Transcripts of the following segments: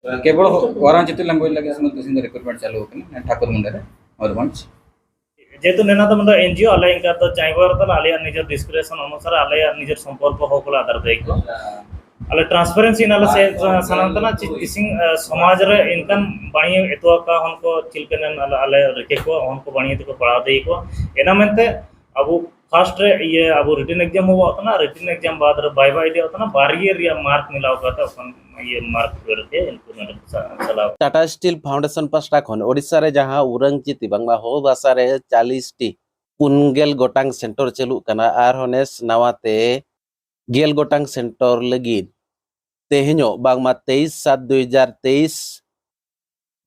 केवल वरांचित लैंग्वेज लगे समझ किसी रिक्रूटमेंट चालू होकर ठाकुरमुंडा रे मयूरभंज जेतु नेना तो मतलब एनजीओ अले इनका तो चाइवर तो आले निजर डिस्क्रिप्शन अनुसार आले निजर संपर्क होकला आधार देको अले ट्रांसपेरेंसी नाला से सनातना किसिंग समाज रे इनकम बाणी एतो का हमको चिलकन आले रखे को हमको बाणी तो पढ़ा दे को एना मेंते अब फर्स्ट रे ये अब रिटन एग्जाम हुआ था ना रिटन एग्जाम बाद रे बाय बाय दिया था ना बारगियर या मार्क मिलाव का था अपन ये मार्क करके इनको चलाओ टाटा स्टील फाउंडेशन पास्टा खन ओडिसा रे जहां उरंग चिति बांगबा हो भाषा रे 40 टी पुनगेल गोटांग सेंटर चलू कना आर होनेस नवाते गेल गोटांग सेंटर लगी तेहनो बांगमा 23/7/2023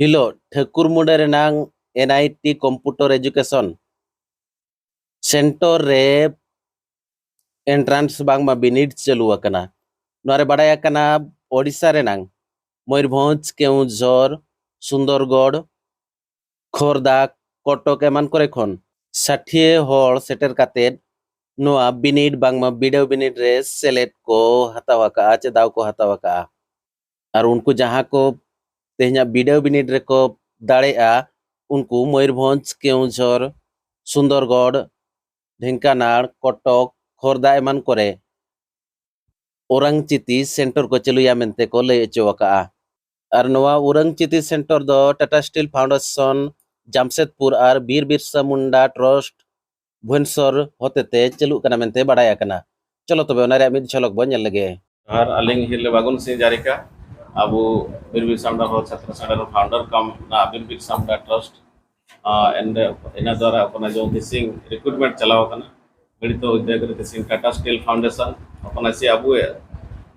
हिलो ठाकुरमुंडा रेनांग एनआईटी कंप्यूटर एजुकेशन सेंटर रे एंट्रांस बांगमा बिनिड चलू अकना नरे बडाया कना ओडिसा रेनांग मयूरभंज केउझर सुंदरगढ़ खोरदा कटक एमान करे खन 60 हर सेटर काते नोआ बिनिड बांगमा बिडेव बिनिड रे सेलेक्ट को हतावा का चे दाव को हतावा का और उनको जहां को तेहना बिडेव बिनिड रे को दाड़ेआ उनको मयूरभंज केउझर सुंदरगढ़ ढेंकानाल कटक खोरदा एमान करे औरंगचिती सेंटर को चलुया मेंते को लय चोका और नवा औरंगचिती सेंटर दो टाटा स्टील फाउंडेशन जामशेदपुर और बीर बिरसा मुंडा ट्रस्ट भुवनेश्वर होतेते चलु कना मेंते बडाया कना चलो तबे ओनारे मिद झलक बन लगे और अलिंग हिल बागुन सिंह जारिका अब बीर बिरसा मुंडा हो छात्र संगठन फाउंडर कम ना बीर Birsa Munda trust and in द्वारा अपना जो सिंह रिक्रूटमेंट चलाव कना गणित उद्योग सिंह टाटा स्टील फाउंडेशन अपना से अब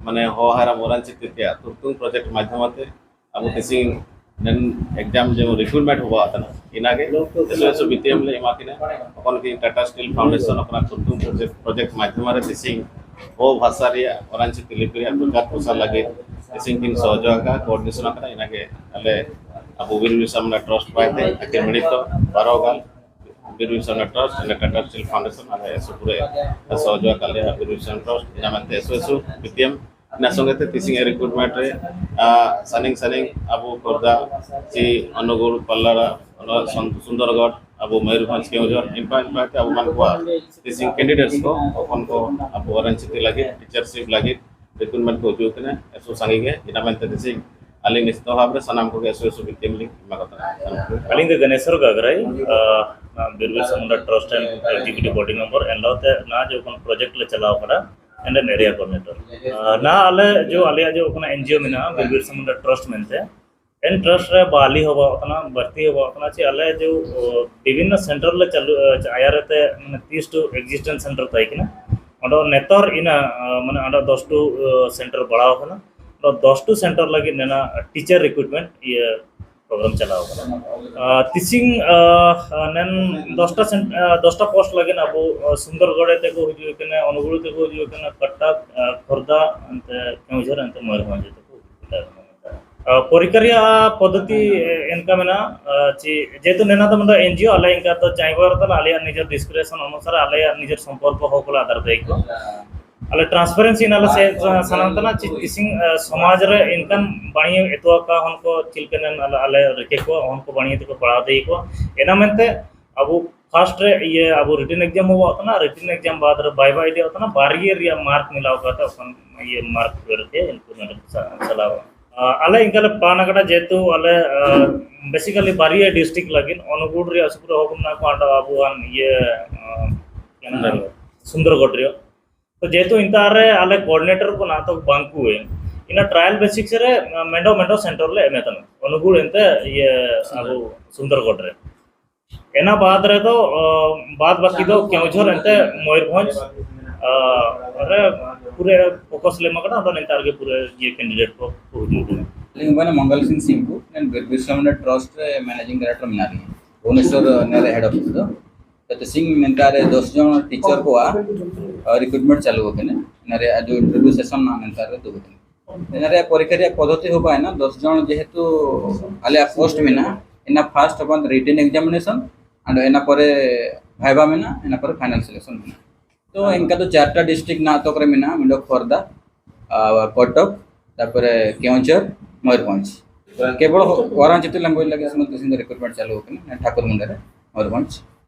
माने हो हारा मोरांचित के तुर्तुंग प्रोजेक्ट माध्यमते अब सिंह नन एग्जाम जो रिक्रूटमेंट हुआ था इनागे एसओ बीटीएम ले माकिने अपन की टाटा स्टील फाउंडेशन अपना तुर्तुंग प्रोजेक्ट माध्यम रे सिंह ओ भाषा रे मोरांचित लिपि रे प्रकार पोसा लगे सिंह किन सहयोग का कोऑर्डिनेशन का इनागे अले अब बीर बिरसा मुंडा ट्रस्ट पाते आखिर मिनित 12 गाल Bir Birsa Munda trust and Tata steel foundation आले एसो पूरे सहयोग काले बीर बिरसा ट्रस्ट इनामते एसओ बीटीएम ना संगते तिसिंग रिक्रूटमेंट रे सनिंग अब खोर्धा ची अनुगुल पल्लारा सुंदरगढ़ अब मयूरभंज केउझर इनफैक्ट अब मान को तिसिंग कैंडिडेट्स को अपन को अब वरनचित लगे टीचरशिप लगे रिक्रूटमेंट को जो कने एसो संगे इनामते तिसिंग अलिंग निस्तो हाबरे सनाम को एसओ बीटीएम लिंक मागता अलिंग Ganeshwar Gagrai Bir Birsa Munda trust and executive body member and ना जो प्रोजेक्ट ले चलाव करा एंड एन एरिया कोऑर्डिनेटर ना आले जो आलिया जो अपना एनजीओ में ना बीर Birsa Munda trust मेनते N trust रे बाली होबा अपना भर्ती होबा अपना चे आले जो विभिन्न सेंटर ले चालू आयारते माने 30 टू एग्जिस्टेंस सेंटर ताई किना ओडो नेतर इना माने अंडा 10 टू सेंटर बढ़ाव कना तो 10 टू सेंटर लगी नेना टीचर रिक्रूटमेंट ये प्रोग्राम चलाव कना तिसिंग नन 10टा पोस्ट लगे ना अब सुंदरगढ़ ते को हिजु कने अनुगुल ते को हिजु कने कटक खोरदा अंत केउझर अंत मयूरभंज ते को परिक्रिया पद्धति इनका मेना ची जेतु नेना तो मतलब एनजीओ आले इनका तो चाइवर तो आले निजर डिस्क्रिप्शन अनुसार आले निजर संपर्क होकला आधार देको अले ट्रांसपेरेंसी नाला से सनातना किसिंग समाज रे इनकम बाणी एतो का हमको चिलकन आले रखे को हमको बाणी तो पढ़ा दे को एना मेंते अब फर्स्ट रे ये अब रिटन एग्जाम हुआ था ना रिटन एग्जाम बाद रे बाय बाय दिया था ना बारगियर या मार्क मिलाव का था अपन ये मार्क करके इनको चलाव आले इनका पाना कटा जेतु आले बेसिकली बारिया डिस्ट्रिक्ट लगिन अनुगुल रे असपुर होकमना को आंडा अबुआन ये सुंदरगढ़ रे तो जेतु इंतारे आले कोऑर्डिनेटर को ना तो बांकु है इना ट्रायल बेसिक्स रे मेंडो सेंटर ले एमेतन अनुगुल एंते ये अब सुंदरगढ़ रे एना बाद रे तो बाद बाकी दो केउझर एंते मयूरभंज अरे पूरे फोकस ले मगना तो इंतार के पूरे ये कैंडिडेट को हुजूर लिंग बने मंगल सिंह को एंड बीर बिरसा मुंडा ट्रस्ट रे मैनेजिंग डायरेक्टर मिनारी भुवनेश्वर नेरे हेड ऑफिस दो तो सिंह नेंतारे 10 जन टीचर को रिक्रूटमेंट चालू होके ने जो इंटरव्यू सेशन ना नेंतारे दो ने परीक्षा पद्धति हो पाए ना 10 जन जेहेतु आले पोस्ट में ना इना फर्स्ट अपन रिटन एग्जामिनेशन एंड एना परे भाइबा में ना एना परे फाइनल सिलेक्शन में तो इनका तो 4टा डिस्ट्रिक्ट ना तो करे में ना मिंडो खोरदा कटक तापर केउझर मयूरभंज केवल वरांचित लैंग्वेज लगे रिक्रुटमेंट चालू होकर ठाकुरमुंडा मयूरभंज